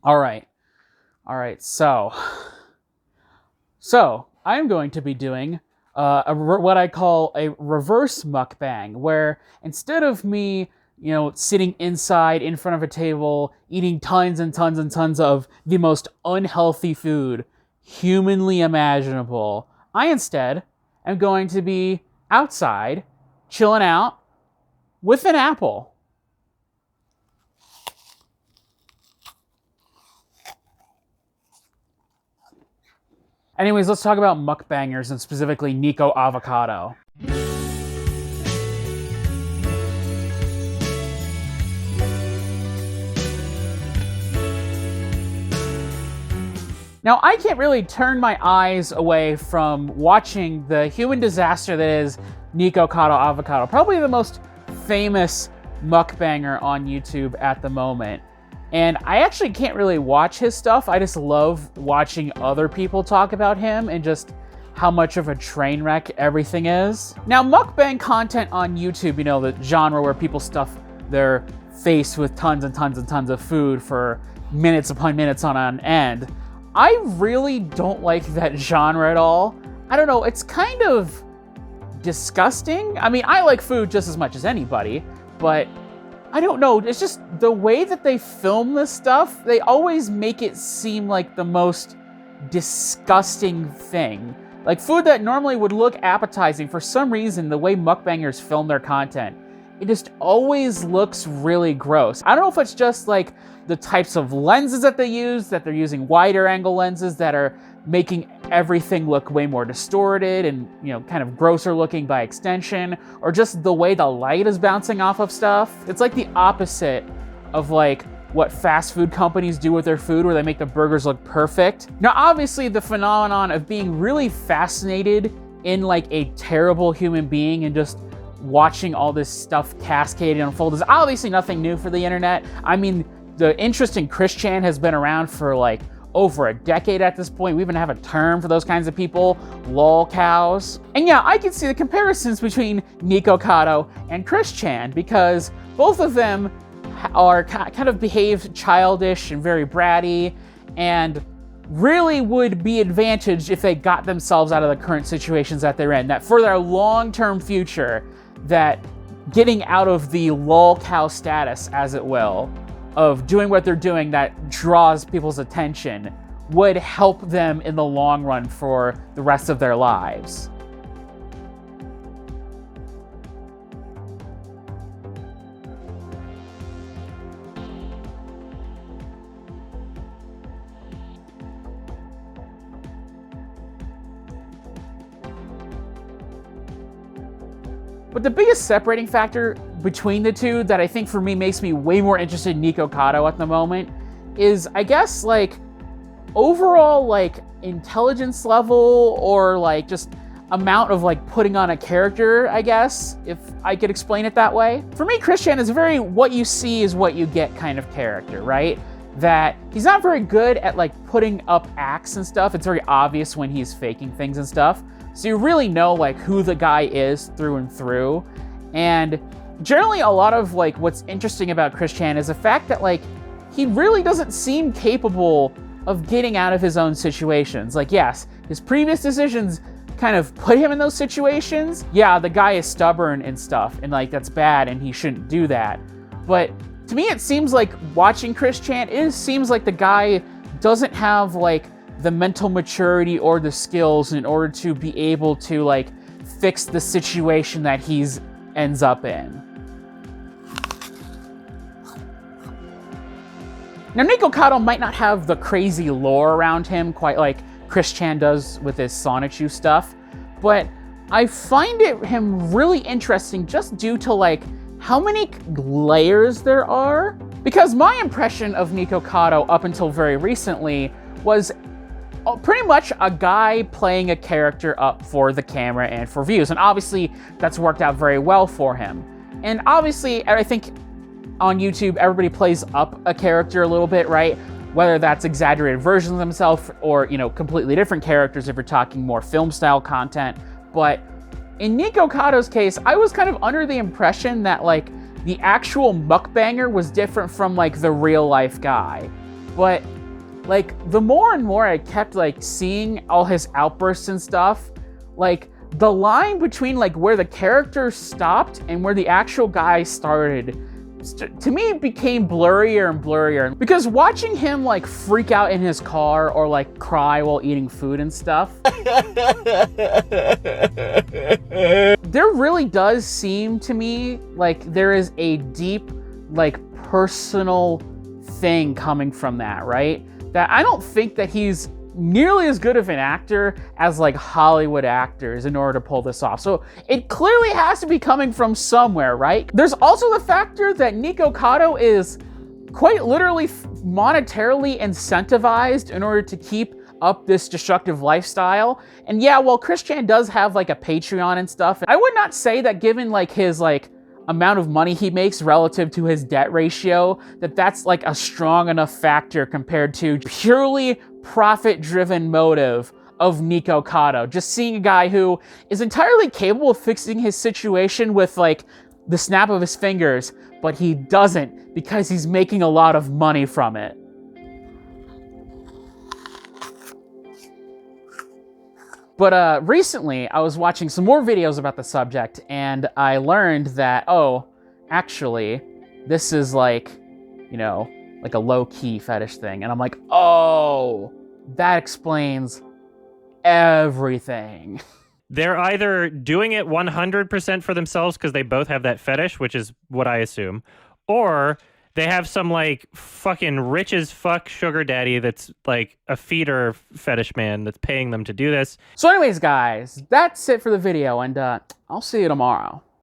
All right. All right. So I'm going to be doing what I call a reverse mukbang, where instead of me, sitting inside in front of a table, eating tons and tons and tons of the most unhealthy food humanly imaginable, I instead am going to be outside, chilling out with an apple. Anyways, let's talk about mukbangers and specifically Nickocado. Now, I can't really turn my eyes away from watching the human disaster that is Nickocado Avocado, probably the most famous mukbanger on YouTube at the moment. And I actually can't really watch his stuff. I just love watching other people talk about him and just how much of a train wreck everything is. Now, mukbang content on YouTube, the genre where people stuff their face with tons and tons and tons of food for minutes upon minutes on end. I really don't like that genre at all. I don't know, it's kind of disgusting. I mean, I like food just as much as anybody, but I don't know, it's just the way that they film this stuff, they always make it seem like the most disgusting thing. Like food that normally would look appetizing, for some reason, the way mukbangers film their content, it just always looks really gross. I don't know if it's just like the types of lenses that they use, that they're using wider angle lenses that are making everything look way more distorted and, kind of grosser looking by extension, or just the way the light is bouncing off of stuff. It's like the opposite of like what fast food companies do with their food, where they make the burgers look perfect. Now, obviously the phenomenon of being really fascinated in like a terrible human being and just watching all this stuff cascade and unfold is obviously nothing new for the internet. I mean, the interest in Christian has been around for like over a decade at this point. We even have a term for those kinds of people, lol cows. And yeah, I can see the comparisons between Nickocado and Christian, because both of them are kind of behave childish and very bratty, and really would be advantaged if they got themselves out of the current situations that they're in, that for their long-term future, that getting out of the lol cow status, as it will, of doing what they're doing that draws people's attention, would help them in the long run for the rest of their lives. But the biggest separating factor between the two that I think for me makes me way more interested in Nickocado at the moment is, I guess, like overall like intelligence level, or like just amount of like putting on a character, I guess, if I could explain it that way. For me, Christian is a very what you see is what you get kind of character, right? That he's not very good at like putting up acts and stuff. It's very obvious when he's faking things and stuff. So you really know like who the guy is through and through. And generally a lot of like what's interesting about Christian is the fact that like he really doesn't seem capable of getting out of his own situations. Like, yes, his previous decisions kind of put him in those situations. Yeah, the guy is stubborn and stuff, and like that's bad and he shouldn't do that. But to me it seems like watching Christian, it seems like the guy doesn't have like the mental maturity or the skills in order to be able to like fix the situation that he's ends up in. Now, Nickocado might not have the crazy lore around him quite like Christian does with his Sonichu stuff, but I find him really interesting just due to like how many layers there are. Because my impression of Nickocado up until very recently was pretty much a guy playing a character up for the camera and for views. And obviously that's worked out very well for him. And obviously I think on YouTube, everybody plays up a character a little bit, right? Whether that's exaggerated versions of themselves or, completely different characters if you're talking more film style content. But in Niccocado's case, I was kind of under the impression that, like, the actual mukbanger was different from, like, the real life guy. But like the more and more I kept like seeing all his outbursts and stuff, like the line between like where the character stopped and where the actual guy started, to me it became blurrier and blurrier. Because watching him like freak out in his car or like cry while eating food and stuff, there really does seem to me like there is a deep like personal thing coming from that, right? That I don't think that he's nearly as good of an actor as like Hollywood actors in order to pull this off. So it clearly has to be coming from somewhere, right? There's also the factor that Nickocado is quite literally monetarily incentivized in order to keep up this destructive lifestyle. And yeah, well, Chris Chan does have like a Patreon and stuff. I would not say that given like his like amount of money he makes relative to his debt ratio, that's like a strong enough factor compared to purely profit-driven motive of Nickocado. Just seeing a guy who is entirely capable of fixing his situation with like the snap of his fingers, but he doesn't because he's making a lot of money from it. But recently, I was watching some more videos about the subject, and I learned that, oh, actually, this is like, you know, like a low-key fetish thing. And I'm like, oh, that explains everything. They're either doing it 100% for themselves because they both have that fetish, which is what I assume, or they have some like fucking rich as fuck sugar daddy that's like a feeder fetish man that's paying them to do this. So anyways, guys, that's it for the video, and I'll see you tomorrow.